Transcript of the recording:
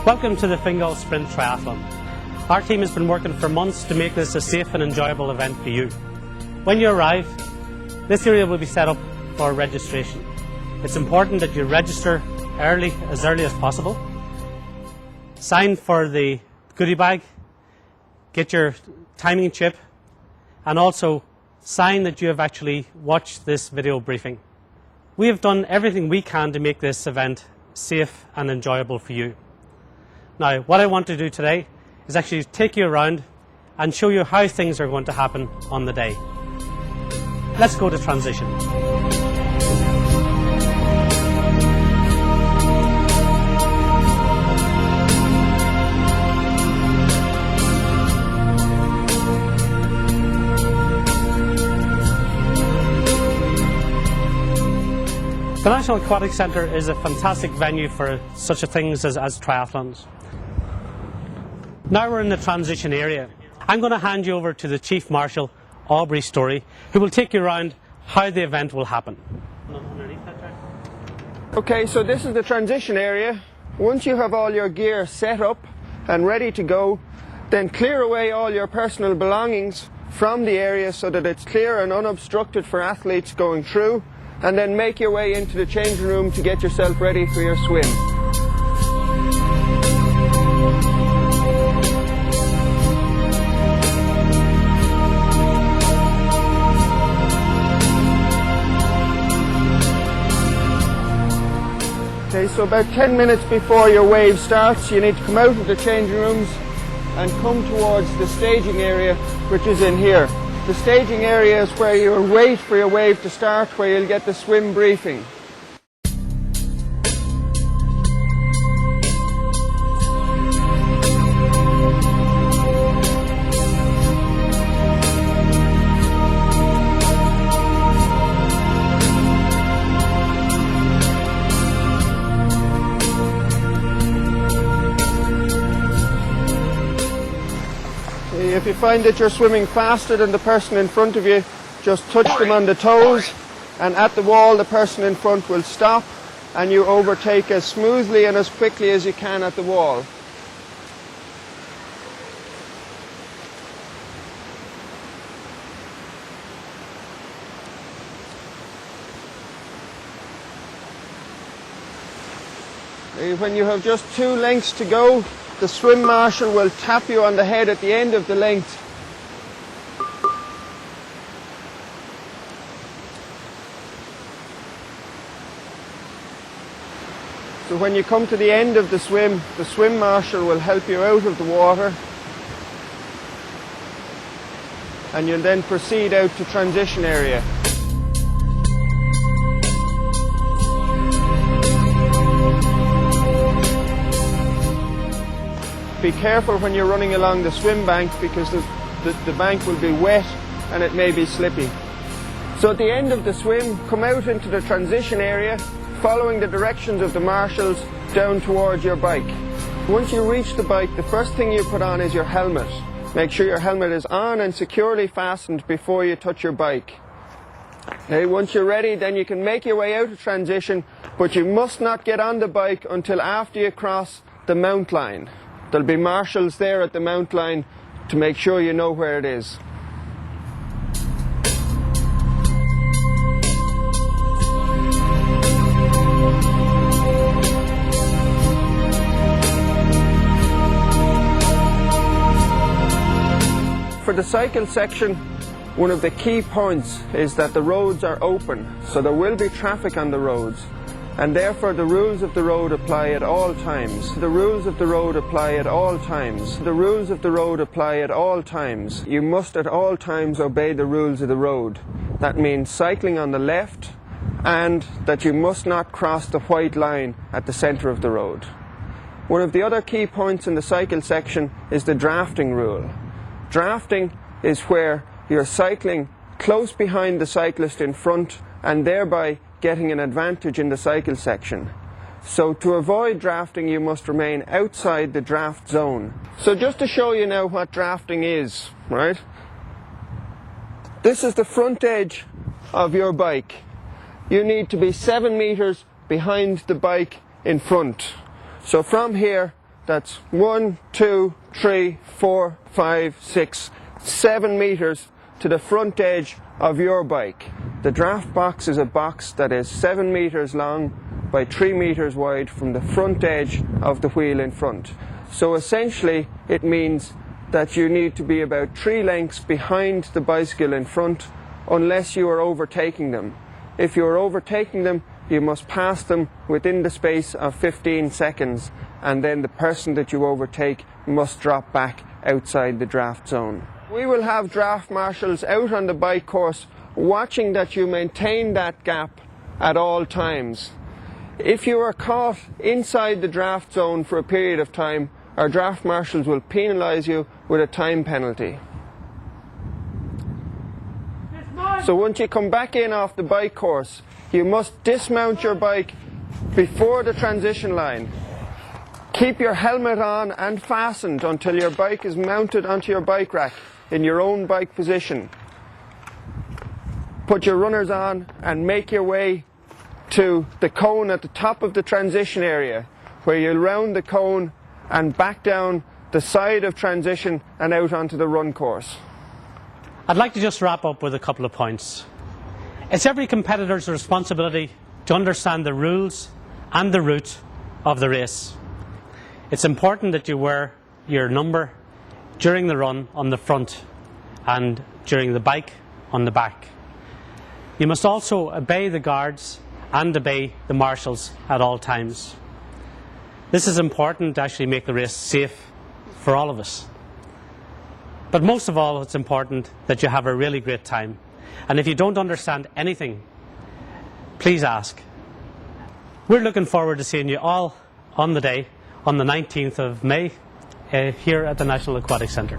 Welcome to the Fingal Sprint Triathlon. Our team has been working for months to make this a safe and enjoyable event for you. When you arrive, this area will be set up for registration. It's important that you register as early as possible, sign for the goodie bag, get your timing chip, and also sign that you have actually watched this video briefing. We have done everything we can to make this event safe and enjoyable for you. Now, what I want to do today is actually take you around and show you how things are going to happen on the day. Let's go to transition. The National Aquatic Centre is a fantastic venue for such things as triathlons. Now we're in the transition area. I'm going to hand you over to the Chief Marshal, Aubrey Story, who will take you around how the event will happen. Okay, so this is the transition area. Once you have all your gear set up and ready to go, then clear away all your personal belongings from the area so that it's clear and unobstructed for athletes going through, and then make your way into the changing room to get yourself ready for your swim. Okay, so about 10 minutes before your wave starts, you need to come out of the changing rooms and come towards the staging area, which is in here. The staging area is where you'll wait for your wave to start, where you'll get the swim briefing. If you find that you're swimming faster than the person in front of you, just touch them on the toes, and at the wall the person in front will stop and you overtake as smoothly and as quickly as you can at the wall. When you have just 2 lengths to go, the swim marshal will tap you on the head at the end of the length. So when you come to the end of the swim marshal will help you out of the water, and you'll then proceed out to transition area. Be careful when you're running along the swim bank, because the bank will be wet and it may be slippy. So at the end of the swim, come out into the transition area, following the directions of the marshals down towards your bike. Once you reach the bike, the first thing you put on is your helmet. Make sure your helmet is on and securely fastened before you touch your bike. Okay, once you're ready, then you can make your way out of transition, but you must not get on the bike until after you cross the mount line. There'll be marshals there at the mount line to make sure you know where it is. For the cycle section, one of the key points is that the roads are open, so there will be traffic on the roads. And therefore the rules of the road apply at all times. The rules of the road apply at all times. The rules of the road apply at all times. You must at all times obey the rules of the road. That means cycling on the left, and that you must not cross the white line at the centre of the road. One of the other key points in the cycle section is the drafting rule. Drafting is where you're cycling close behind the cyclist in front and thereby getting an advantage in the cycle section. So to avoid drafting, you must remain outside the draft zone. So just to show you now what drafting is, right? This is the front edge of your bike. You need to be 7 meters behind the bike in front. So from here, that's 1, 2, 3, 4, 5, 6, 7 meters to the front edge of your bike. The draft box is a box that is 7 meters long by 3 meters wide from the front edge of the wheel in front. So essentially it means that you need to be about 3 lengths behind the bicycle in front unless you are overtaking them. If you are overtaking them, you must pass them within the space of 15 seconds, and then the person that you overtake must drop back outside the draft zone. We will have draft marshals out on the bike course watching that you maintain that gap at all times. If you are caught inside the draft zone for a period of time, our draft marshals will penalise you with a time penalty. So once you come back in off the bike course, you must dismount your bike before the transition line. Keep your helmet on and fastened until your bike is mounted onto your bike rack in your own bike position. Put your runners on and make your way to the cone at the top of the transition area, where you'll round the cone and back down the side of transition and out onto the run course. I'd like to just wrap up with a couple of points. It's every competitor's responsibility to understand the rules and the route of the race. It's important that you wear your number during the run on the front and during the bike on the back. You must also obey the guards and obey the marshals at all times. This is important to actually make the race safe for all of us. But most of all, it's important that you have a really great time. And if you don't understand anything, please ask. We're looking forward to seeing you all on the day, on the 19th of May, here at the National Aquatic Centre.